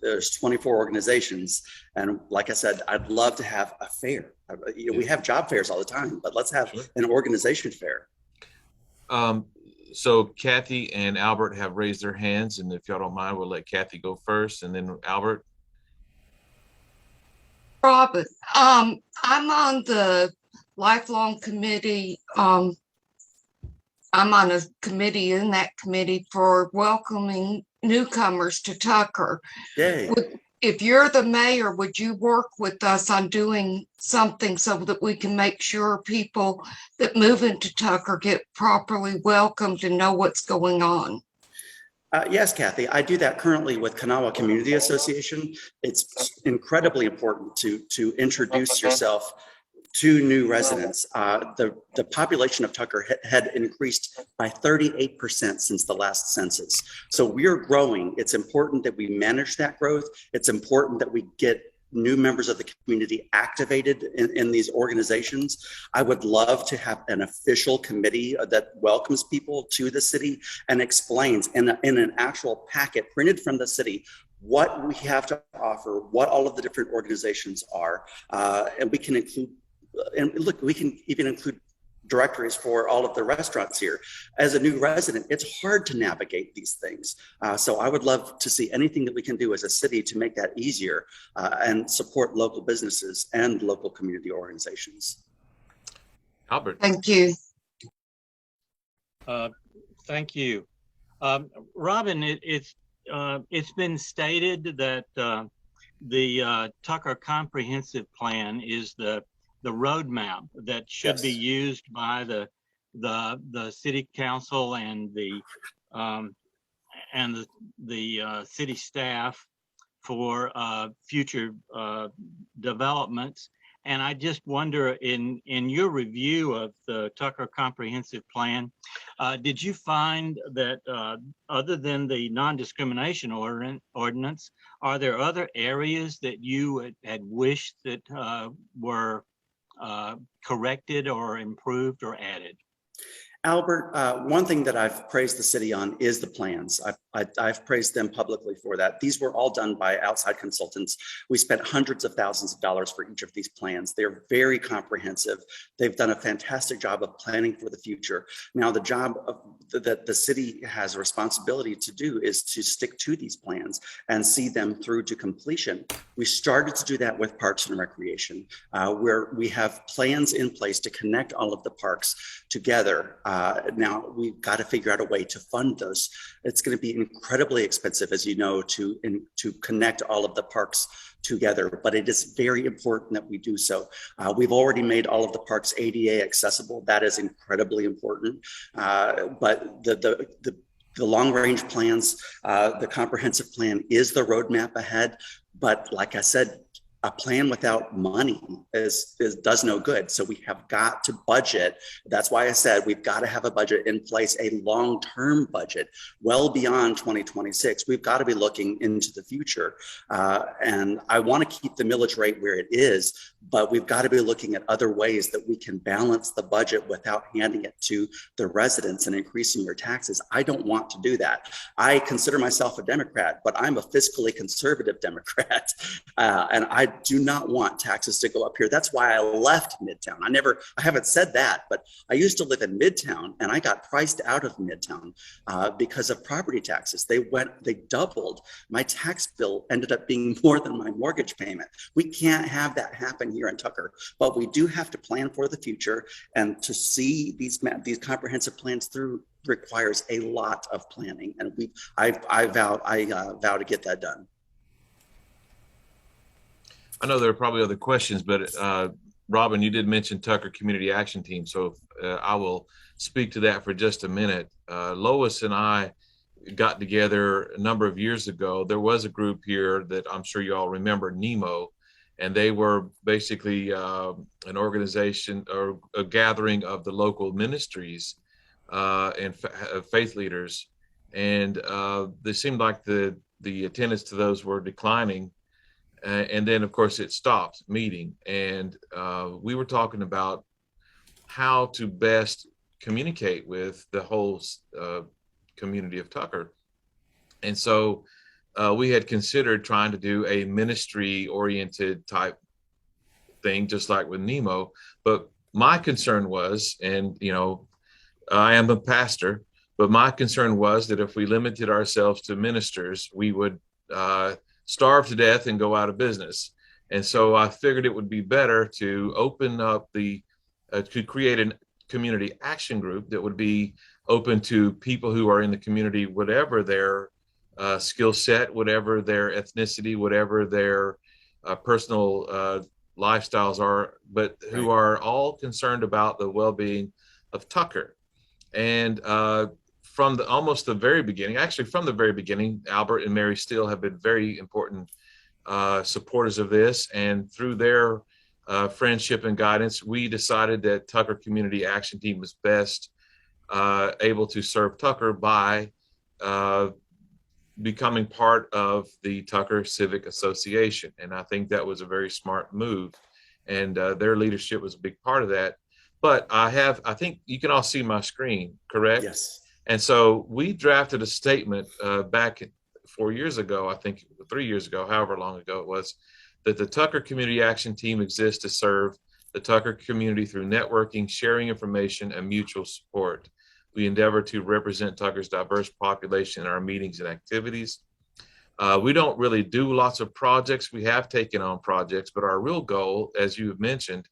There's 24 organizations, and like I said, I'd love to have a fair. We have job fairs all the time, but let's have an organization fair. So Kathy and Albert have raised their hands, and if y'all don't mind, we'll let Kathy go first, and then Albert. Robin, I'm on the lifelong committee. I'm on a committee in that committee for welcoming newcomers to Tucker. Yay. If you're the mayor, would you work with us on doing something so that we can make sure people that move into Tucker get properly welcomed and know what's going on? Yes, Kathy, I do that currently with Kanawha Community Association. It's incredibly important to introduce yourself to new residents. The population of Tucker had increased by 38% since the last census. So we're growing. It's important that we manage that growth. It's important that we get new members of the community activated in these organizations. I would love to have an official committee that welcomes people to the city and explains in an actual packet printed from the city what we have to offer, what all of the different organizations are, and we can include, and look, we can even include directories for all of the restaurants here. As a new resident, it's hard to navigate these things. So I would love to see anything that we can do as a city to make that easier and support local businesses and local community organizations. Albert. Thank you. Thank you. Robin, it's been stated that the Tucker Comprehensive Plan is the roadmap that should be used by the city council and the city staff for future developments. And I just wonder, in your review of the Tucker Comprehensive Plan, did you find that other than the non-discrimination ordinance, are there other areas that you had wished that were corrected or improved or added? Albert, one thing that I've praised the city on is the plans. I've praised them publicly for that. These were all done by outside consultants. We spent hundreds of thousands of dollars for each of these plans. They're very comprehensive. They've done a fantastic job of planning for the future. Now, the job that the city has a responsibility to do is to stick to these plans and see them through to completion. We started to do that with Parks and Recreation, where we have plans in place to connect all of the parks together. Now we've got to figure out a way to fund those. It's going to be incredibly expensive, as you know, to connect all of the parks together, but it is very important that we do so. We've already made all of the parks ADA accessible. That is incredibly important. But the long-range plans, the comprehensive plan is the roadmap ahead. But like I said, a plan without money does no good. So we have got to budget. That's why I said we've got to have a budget in place, a long-term budget, well beyond 2026. We've got to be looking into the future. And I want to keep the millage rate where it is, but we've got to be looking at other ways that we can balance the budget without handing it to the residents and increasing their taxes. I don't want to do that. I consider myself a Democrat, but I'm a fiscally conservative Democrat. And I do not want taxes to go up here. That's why I left Midtown. I haven't said that, but I used to live in Midtown and I got priced out of Midtown because of property taxes. They doubled. My tax bill ended up being more than my mortgage payment. We can't have that happen here in Tucker, but we do have to plan for the future, and to see these comprehensive plans through requires a lot of planning, and I vow to get that done. I know there are probably other questions, but Robin, you did mention Tucker Community Action Team, so I will speak to that for just a minute. Lois and I got together a number of years ago. There was a group here that I'm sure you all remember, NEMO, and they were basically an organization or a gathering of the local ministries and faith leaders. And it seemed like the attendance to those were declining. and then of course it stopped meeting. And we were talking about how to best communicate with the whole community of Tucker. And so we had considered trying to do a ministry oriented type thing, just like with Nemo. But my concern was, and I am a pastor, but my concern was that if we limited ourselves to ministers, we would starve to death and go out of business. And so I figured it would be better to open up to create a community action group that would be open to people who are in the community, whatever their skill set, whatever their ethnicity, whatever their personal lifestyles are, but who are all concerned about the well-being of Tucker. And from the very beginning, Albert and Mary Steele have been very important supporters of this. And through their friendship and guidance, we decided that Tucker Community Action Team was best able to serve Tucker by becoming part of the Tucker Civic Association. And I think that was a very smart move. And their leadership was a big part of that. But I think you can all see my screen, correct? Yes. And so we drafted a statement back 4 years ago, I think 3 years ago, however long ago it was, that the Tucker Community Action Team exists to serve the Tucker community through networking, sharing information, and mutual support. We endeavor to represent Tucker's diverse population in our meetings and activities. We don't really do lots of projects. We have taken on projects, but our real goal, as you have mentioned,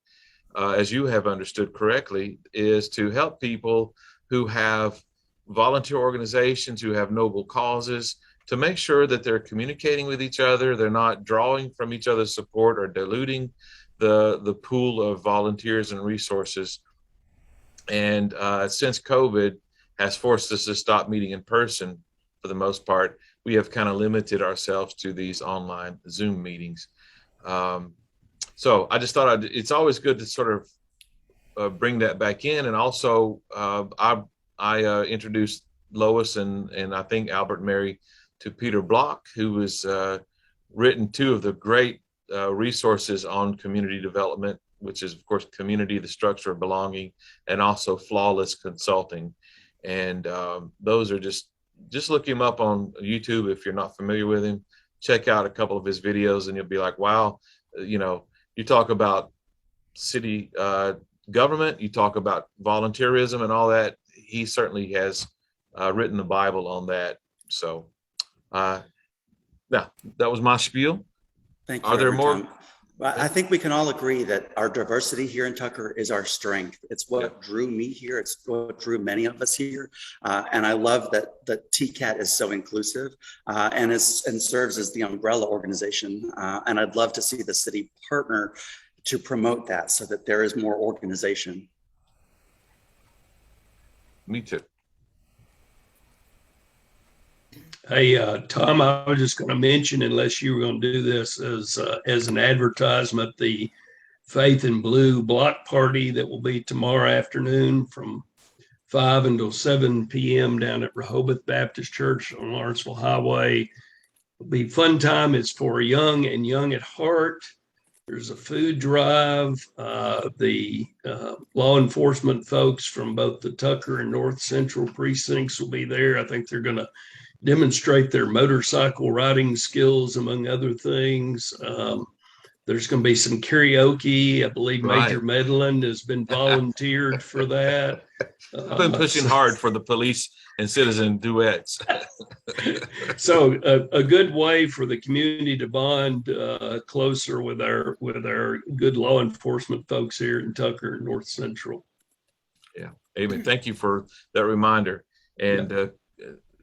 as you have understood correctly, is to help people who have volunteer organizations, who have noble causes, to make sure that they're communicating with each other, they're not drawing from each other's support or diluting the pool of volunteers and resources. And since COVID has forced us to stop meeting in person for the most part, we have kind of limited ourselves to these online Zoom meetings. So I just thought it's always good to sort of bring that back in. And also I introduced Lois and I think Albert and Mary to Peter Block, who has written two of the great resources on community development, which is, of course, Community, the Structure of Belonging, and also Flawless Consulting. And those are just look him up on YouTube if you're not familiar with him. Check out a couple of his videos and you'll be like, wow, you talk about city government, you talk about volunteerism and all that. He certainly has written the Bible on that. So yeah, that was my spiel. Thank you. Are there more? Tom. I think we can all agree that our diversity here in Tucker is our strength. It's what drew me here. It's what drew many of us here. And I love that TCAT is so inclusive and serves as the umbrella organization. And I'd love to see the city partner to promote that so that there is more organization. Me too. Hey, Tom, I was just going to mention, unless you were going to do this as an advertisement, the Faith in Blue block party that will be tomorrow afternoon from 5 until 7 p.m. down at Rehoboth Baptist Church on Lawrenceville Highway. It'll be a fun time. It's for young and young at heart. There's a food drive. The law enforcement folks from both the Tucker and North Central precincts will be there. I think they're going to demonstrate their motorcycle riding skills, among other things. There's going to be some karaoke. I believe Major Medlin has been volunteered for that. I've been pushing hard for the police and citizen duets. So a good way for the community to bond closer with our good law enforcement folks here in Tucker and North Central. Yeah, amen. Thank you for that reminder. And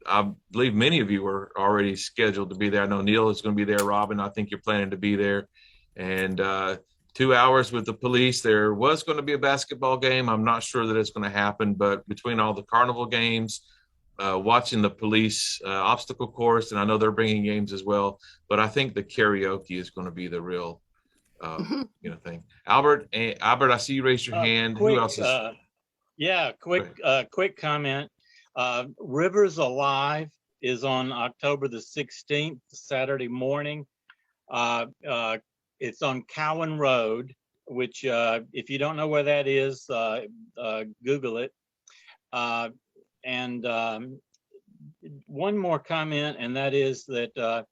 I believe many of you are already scheduled to be there. I know Neal is going to be there. Robin, I think you're planning to be there. And 2 hours with the police. There was going to be a basketball game. I'm not sure that it's going to happen, but between all the carnival games, watching the police obstacle course, and I know they're bringing games as well, but I think the karaoke is going to be the real thing. Albert, I see you raise your hand. Quick, who else is? Quick comment. Rivers Alive is on October the 16th, Saturday morning. It's on Cowan Road, which if you don't know where that is, Google it. And one more comment, and that is that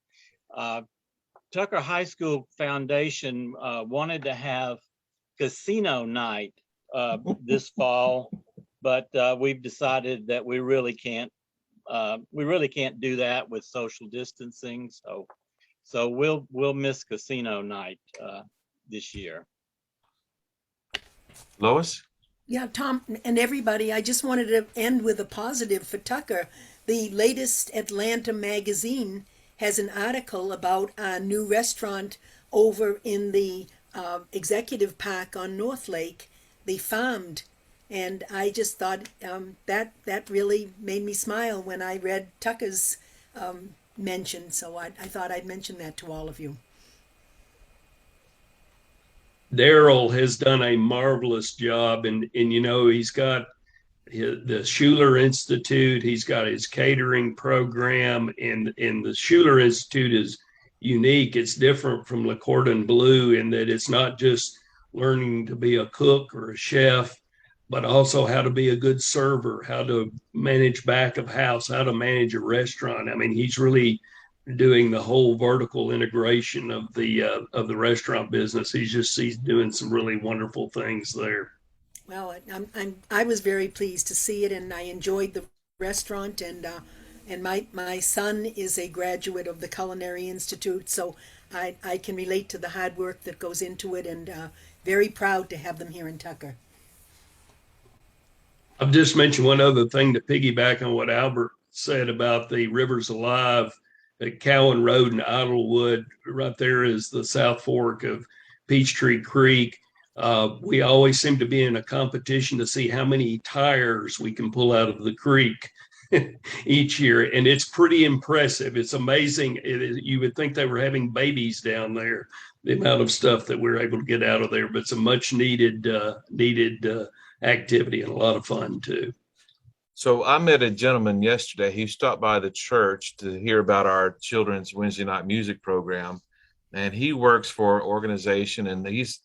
Tucker High School Foundation wanted to have casino night this fall, but we've decided that we really can't do that with social distancing. So we'll miss casino night this year. Lois? Yeah, Tom and everybody, I just wanted to end with a positive for Tucker. The latest Atlanta magazine has an article about a new restaurant over in the executive park on North Lake, the Farmed. And I just thought that really made me smile when I read Tucker's mention. So I thought I'd mention that to all of you. Daryl has done a marvelous job, and he's got the Schuler Institute. He's got his catering program, and the Schuler Institute is unique. It's different from Le Cordon Bleu in that it's not just learning to be a cook or a chef, but also how to be a good server, how to manage back of house, how to manage a restaurant. I mean, he's really doing the whole vertical integration of the restaurant business. He's doing some really wonderful things there. Well, I was very pleased to see it, and I enjoyed the restaurant. And my son is a graduate of the Culinary Institute, so I can relate to the hard work that goes into it, and very proud to have them here in Tucker. I've just mentioned one other thing to piggyback on what Albert said about the Rivers Alive at Cowan Road in Idlewood. Right there is the South Fork of Peachtree Creek. We always seem to be in a competition to see how many tires we can pull out of the creek each year. And it's pretty impressive. It's amazing. You would think they were having babies down there, the amount of stuff that we're able to get out of there, but it's a much needed activity and a lot of fun too. So I met a gentleman yesterday. He stopped by the church to hear about our children's Wednesday night music program, and he works for an organization, and he's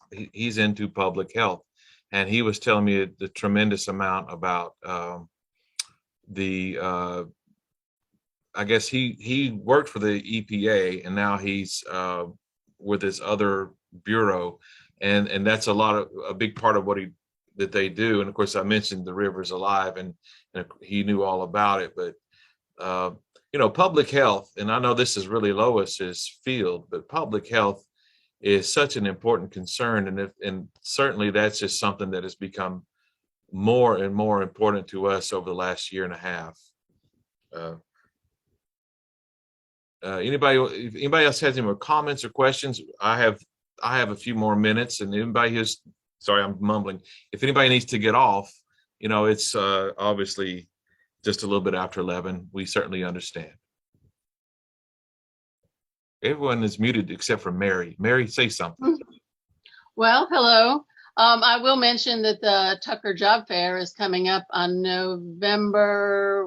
into public health. And he was telling me the tremendous amount about I guess he worked for the EPA, and now he's with this other bureau, and that's a big part of what they do. And of course, I mentioned the Rivers Alive, and he knew all about it. But public health, and I know this is really Lois's field, but public health is such an important concern, and certainly that's just something that has become more and more important to us over the last year and a half. If anybody else has any more comments or questions, I have a few more minutes, and anybody who's sorry, I'm mumbling. If anybody needs to get off, it's obviously just a little bit after 11. We certainly understand. Everyone is muted except for Mary. Mary, say something. Well, hello. I will mention that the Tucker Job Fair is coming up on November,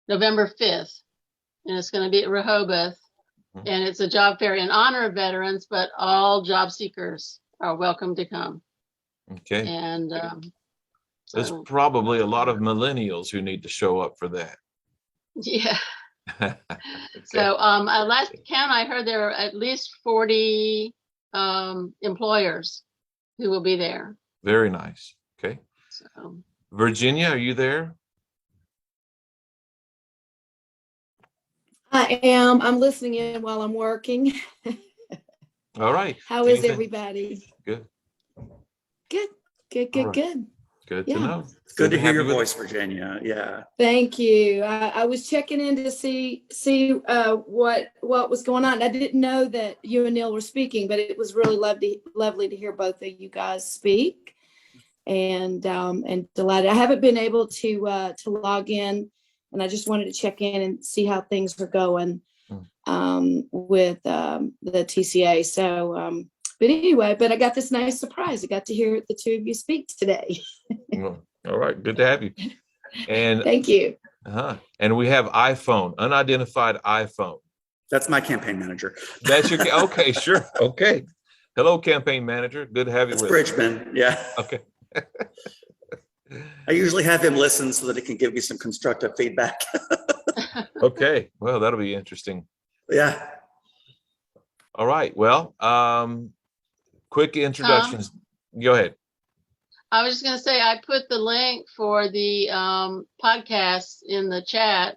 November 5th. And it's going to be at Rehoboth. And it's a job fair in honor of veterans, but all job seekers are welcome to come. Okay. And there's probably a lot of millennials who need to show up for that. Yeah. Okay. So last count, I heard there are at least 40 employers who will be there. Very nice. Okay. So, Virginia, are you there? I am. I'm listening in while I'm working. All right. How is everybody? Good. Good. Right. Good to know. It's good to hear your voice, Virginia. Yeah. Thank you. I was checking in to see what was going on. I didn't know that you and Neal were speaking, but it was really lovely to hear both of you guys speak, and delighted. I haven't been able to log in, and I just wanted to check in and see how things are going with the TCA. So, but anyway, I got this nice surprise. I got to hear the two of you speak today. All right, good to have you. And thank you. And we have iPhone, unidentified iPhone. That's my campaign manager. That's your, okay, sure. Okay. Hello, campaign manager. Good to have you It's with us. Bridgman, yeah. Okay. I usually have him listen so that he can give me some constructive feedback. Okay. Well, that'll be interesting. Yeah. All right. Well, quick introductions. Go ahead. I was just going to say, I put the link for the podcast in the chat.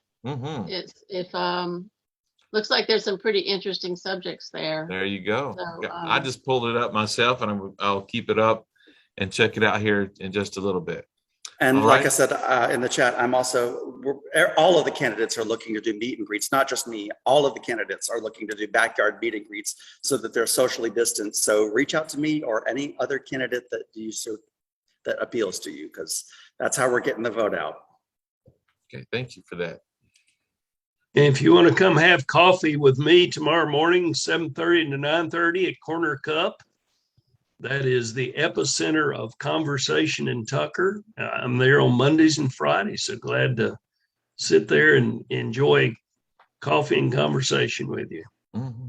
Looks like there's some pretty interesting subjects there. There you go. So, I just pulled it up myself, and I'll keep it up and check it out here in just a little bit. And All like right. I said in the chat, all of the candidates are looking to do meet and greets, not just me. All of the candidates are looking to do backyard meet and greets so that they're socially distanced. So reach out to me or any other candidate that appeals to you, because that's how we're getting the vote out. Okay, thank you for that. And if you want to come have coffee with me tomorrow morning, 7:30 to 9:30 at Corner Cup, that is the epicenter of conversation in Tucker. I'm there on Mondays and Fridays, so glad to sit there and enjoy coffee and conversation with you. Mm-hmm.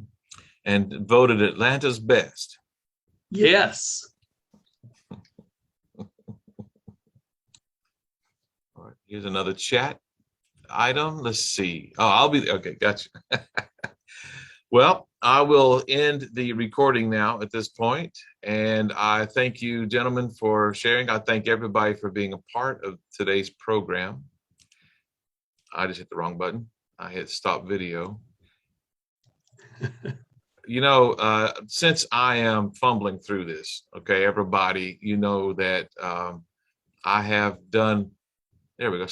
And voted Atlanta's best. Yes. All right, here's another chat item. Let's see. Oh, I'll be there. Okay, gotcha. Well, I will end the recording now at this point, and I thank you, gentlemen, for sharing. I thank everybody for being a part of today's program. I just hit the wrong button. I hit stop video. You know, since I am fumbling through this, okay, everybody, you know that I have done, there we go.